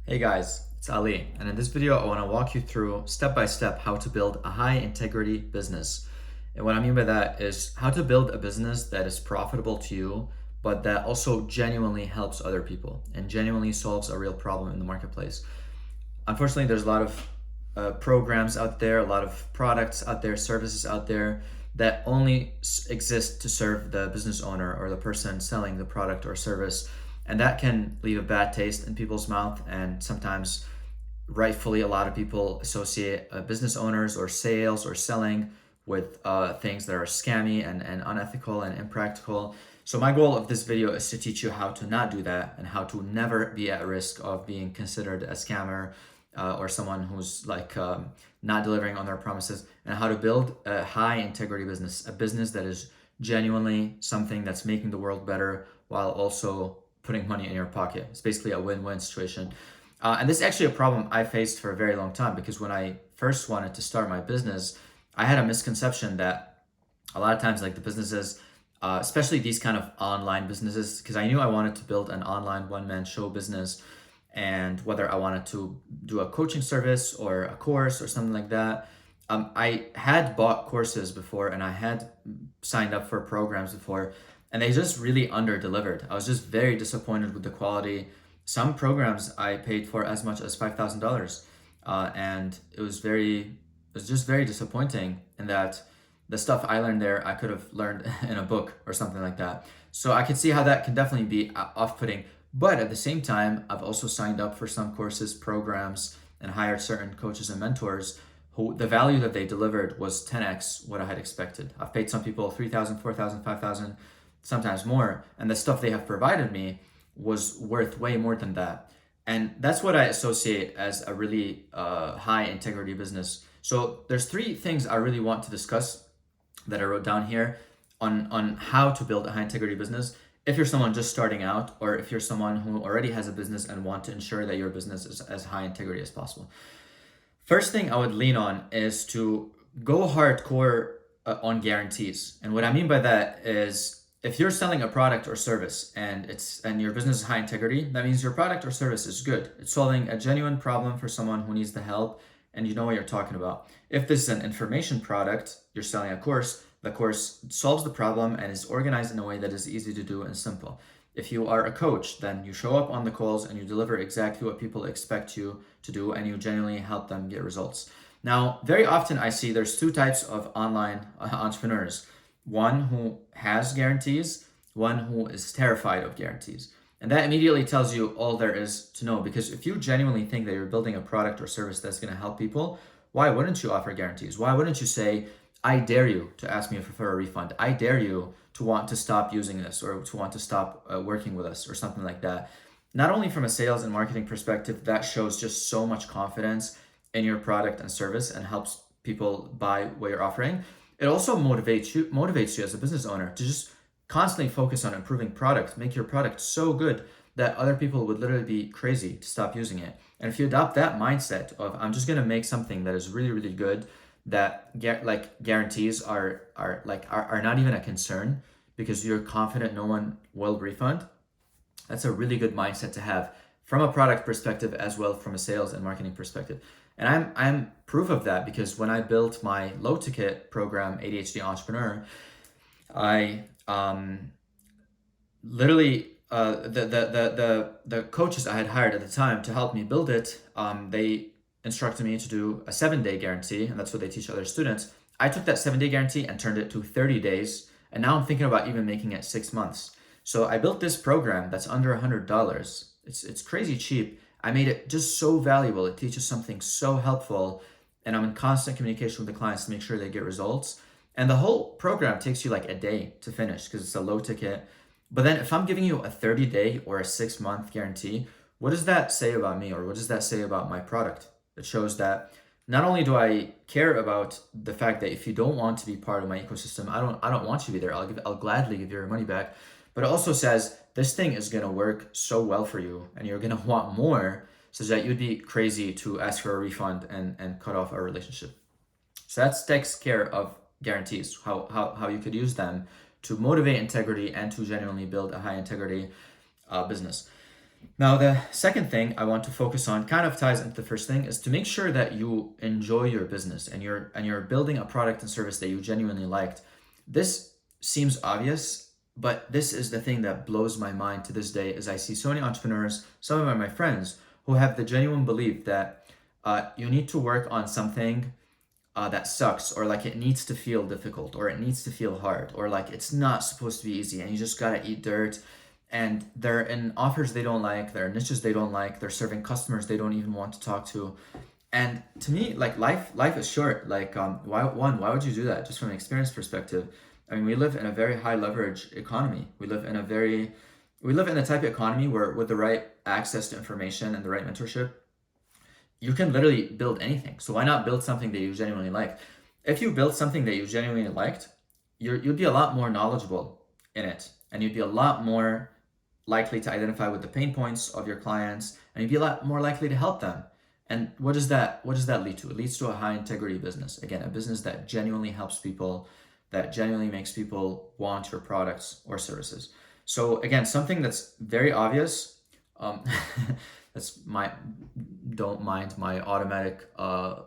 Hey guys, it's Ali, and in this video, I want to walk you through step by step how to build a high integrity business. And what I mean by that is how to build a business that is profitable to you, but that also genuinely helps other people and genuinely solves a real problem in the marketplace. Unfortunately, there's a lot of programs out there, a lot of products out there, services out there that only exist to serve the business owner or the person selling the product or service. And that can leave a bad taste in people's mouth. And sometimes, rightfully, a lot of people associate business owners or sales or selling with things that are scammy and unethical and impractical. So my goal of this video is to teach you how to not do that and how to never be at risk of being considered a scammer or someone who's not delivering on their promises, and how to build a high integrity business, a business that is genuinely something that's making the world better while also putting money in your pocket. It's basically a win-win situation. And this is actually a problem I faced for a very long time, because when I first wanted to start my business, I had a misconception that a lot of times, like the businesses, especially these kind of online businesses, because I knew I wanted to build an online one-man show business, and whether I wanted to do a coaching service or a course or something like that. I had bought courses before and I had signed up for programs before, and they just really under delivered. I was just very disappointed with the quality. Some programs I paid for as much as $5,000, and it was just very disappointing in that the stuff I learned there I could have learned in a book or something like that. So I can see how that can definitely be off-putting. But at the same time, I've also signed up for some courses, programs, and hired certain coaches and mentors who the value that they delivered was 10x what I had expected. I've paid some people 3,000, 4,000, 5,000, sometimes more, and the stuff they have provided me was worth way more than that. And that's what I associate as a really high integrity business. So there's three things I really want to discuss that I wrote down here on how to build a high integrity business. If you're someone just starting out, or if you're someone who already has a business and want to ensure that your business is as high integrity as possible. First thing I would lean on is to go hardcore on guarantees. And what I mean by that is, if you're selling a product or service and your business is high integrity, that means your product or service is good. It's solving a genuine problem for someone who needs the help, and you know what you're talking about. If this is an information product, you're selling a course, the course solves the problem and is organized in a way that is easy to do and simple. If you are a coach, then you show up on the calls and you deliver exactly what people expect you to do, and you genuinely help them get results. Now, very often I see there's two types of online entrepreneurs. One who has guarantees, one who is terrified of guarantees. And that immediately tells you all there is to know, because if you genuinely think that you're building a product or service that's going to help people, why wouldn't you offer guarantees? Why wouldn't you say, I dare you to ask me for a refund. I dare you to want to stop using this, or to want to stop working with us, or something like that. Not only from a sales and marketing perspective, that shows just so much confidence in your product and service and helps people buy what you're offering. It also motivates you as a business owner to just constantly focus on improving product, make your product so good that other people would literally be crazy to stop using it. And if you adopt that mindset of, I'm just going to make something that is really, really good, that guarantees are not even a concern, because you're confident no one will refund. That's a really good mindset to have from a product perspective, as well from a sales and marketing perspective. And I'm proof of that, because when I built my low ticket program, ADHD Entrepreneur, I literally the coaches I had hired at the time to help me build it, they instructed me to do a 7-day guarantee, and that's what they teach other students. I took that 7-day guarantee and turned it to 30 days, and now I'm thinking about even making it 6 months. So I built this program that's under $100. It's crazy cheap. I made it just so valuable. It teaches something so helpful, and I'm in constant communication with the clients to make sure they get results. And the whole program takes you like a day to finish, because it's a low ticket. But then if I'm giving you a 30-day or a 6-month guarantee, what does that say about me, or what does that say about my product? It shows that not only do I care about the fact that if you don't want to be part of my ecosystem, I don't want you to be there. I'll gladly give you your money back. But it also says this thing is gonna work so well for you, and you're gonna want more, such that you'd be crazy to ask for a refund and cut off our relationship. So that takes care of guarantees, how you could use them to motivate integrity and to genuinely build a high integrity business. Now, the second thing I want to focus on kind of ties into the first thing is to make sure that you enjoy your business and you're building a product and service that you genuinely liked. This seems obvious, but this is the thing that blows my mind to this day is I see so many entrepreneurs, some of my friends, who have the genuine belief that you need to work on something that sucks, or like it needs to feel difficult, or it needs to feel hard, or like it's not supposed to be easy and you just gotta eat dirt. And they're in offers they don't like, they're in niches they don't like, they're serving customers they don't even want to talk to. And to me, like life is short. Like why would you do that? Just from an experience perspective, I mean, we live in a very high leverage economy. We live in a type of economy where with the right access to information and the right mentorship, you can literally build anything. So why not build something that you genuinely like? If you built something that you genuinely liked, you'd be a lot more knowledgeable in it, and you'd be a lot more likely to identify with the pain points of your clients, and you'd be a lot more likely to help them. And what does that lead to? It leads to a high integrity business. Again, a business that genuinely helps people, that genuinely makes people want your products or services. So again, something that's very obvious. Um, that's my don't mind my automatic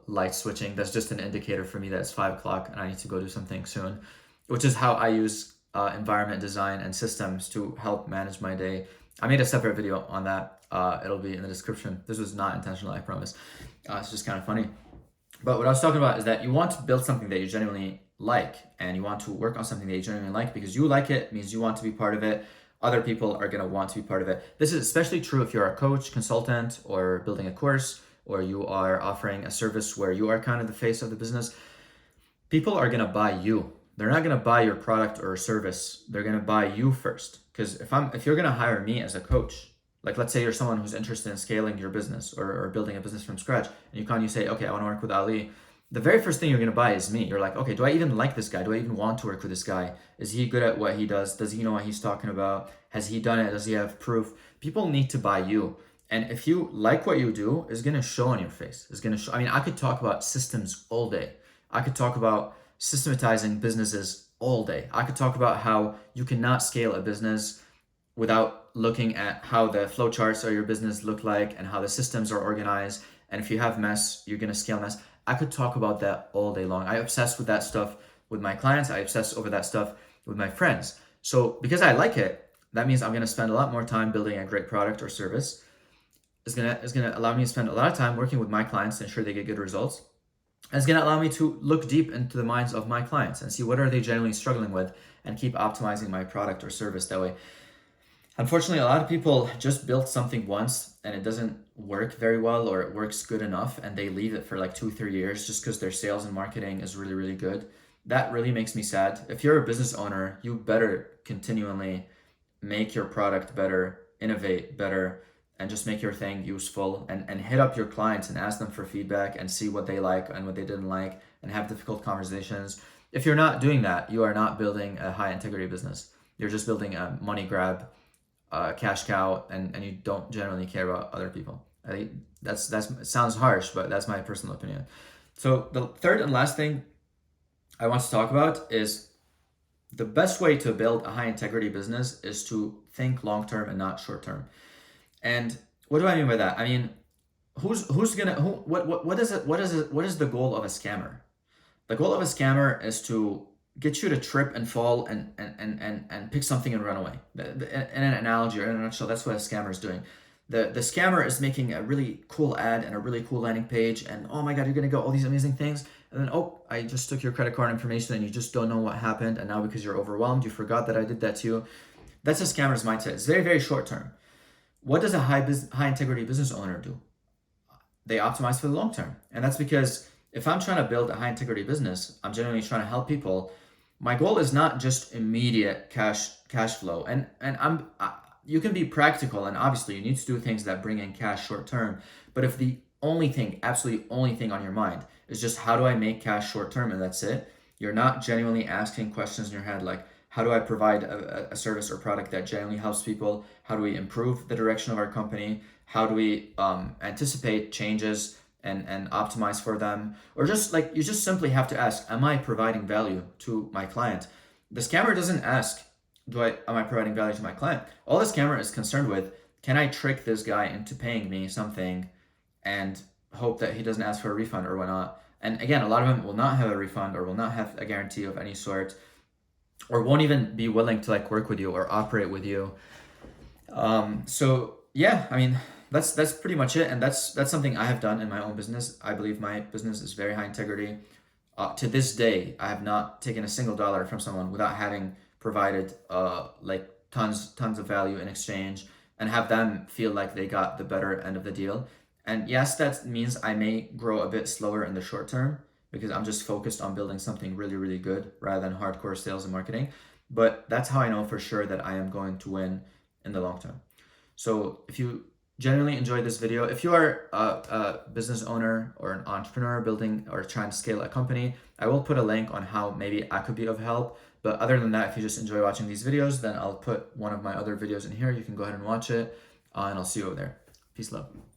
light switching. That's just an indicator for me that it's 5 o'clock and I need to go do something soon, which is how I use environment design and systems to help manage my day. I made a separate video on that. It'll be in the description. This was not intentional, I promise. It's just kind of funny. But what I was talking about is that you want to build something that you genuinely like, and you want to work on something that you genuinely like because you like it, means you want to be part of it. Other people are going to want to be part of it. This is especially true if you're a coach, consultant, or building a course, or you are offering a service where you are kind of the face of the business. People are going to buy you. They're not going to buy your product or service. They're going to buy you first. Because if you're going to hire me as a coach, like let's say you're someone who's interested in scaling your business or building a business from scratch, and you say, okay, I want to work with Ali. The very first thing you're going to buy is me. You're like, okay, do I even like this guy? Do I even want to work with this guy? Is he good at what he does? Does he know what he's talking about? Has he done it? Does he have proof? People need to buy you. And if you like what you do, it's going to show on your face. It's going to show. I mean, I could talk about systems all day. I could talk about systematizing businesses all day. I could talk about how you cannot scale a business without looking at how the flowcharts of your business look like and how the systems are organized. And if you have mess, you're going to scale mess. I could talk about that all day long. I obsess with that stuff with my clients. I obsess over that stuff with my friends. So because I like it, that means I'm going to spend a lot more time building a great product or service. It's gonna allow me to spend a lot of time working with my clients to ensure they get good results. And it's gonna allow me to look deep into the minds of my clients and see what are they generally struggling with and keep optimizing my product or service that way. Unfortunately, a lot of people just build something once and it doesn't work very well, or it works good enough and they leave it for like 2-3 years just because their sales and marketing is really, really good. That really makes me sad. If you're a business owner, you better continually make your product better, innovate better, and just make your thing useful, and hit up your clients and ask them for feedback and see what they like and what they didn't like and have difficult conversations. If you're not doing that, you are not building a high integrity business. You're just building a money grab, cash cow, and you don't generally care about other people. I think that's it sounds harsh, but that's my personal opinion. So the third and last thing I want to talk about is the best way to build a high integrity business is to think long term and not short term. And what do I mean by that? I mean, who's gonna who what is it what is the goal of a scammer? The goal of a scammer is to get you to trip and fall and pick something and run away. In an analogy or in a nutshell, that's what a scammer is doing. The scammer is making a really cool ad and a really cool landing page, and oh my god, you're gonna get all these amazing things, and then oh, I just took your credit card information and you just don't know what happened, and now because you're overwhelmed, you forgot that I did that to you. That's a scammer's mindset. It's very, very short term. What does a high integrity business owner do? They optimize for the long term. And that's because if I'm trying to build a high integrity business, I'm generally trying to help people. My goal is not just immediate cash flow. And you can be practical, and obviously you need to do things that bring in cash short term. But if the only thing, absolutely only thing on your mind is just how do I make cash short term and that's it, you're not genuinely asking questions in your head like, how do I provide a service or product that genuinely helps people? How do we improve the direction of our company? How do we anticipate changes and optimize for them? Or just like, you just simply have to ask, am I providing value to my client? The scammer doesn't ask, am I providing value to my client? All the scammer is concerned with can I trick this guy into paying me something and hope that he doesn't ask for a refund or whatnot? And again, a lot of them will not have a refund or will not have a guarantee of any sort, or won't even be willing to like work with you or operate with you. So yeah, I mean, that's pretty much it, and that's something I have done in my own business. I believe my business is very high integrity. To this day, I have not taken a single dollar from someone without having provided like tons of value in exchange, and have them feel like they got the better end of the deal. And yes, that means I may grow a bit slower in the short term because I'm just focused on building something really, really good rather than hardcore sales and marketing. But that's how I know for sure that I am going to win in the long term. So if you genuinely enjoyed this video, if you are a business owner or an entrepreneur building or trying to scale a company, I will put a link on how maybe I could be of help. But other than that, if you just enjoy watching these videos, then I'll put one of my other videos in here. You can go ahead and watch it, and I'll see you over there. Peace, love.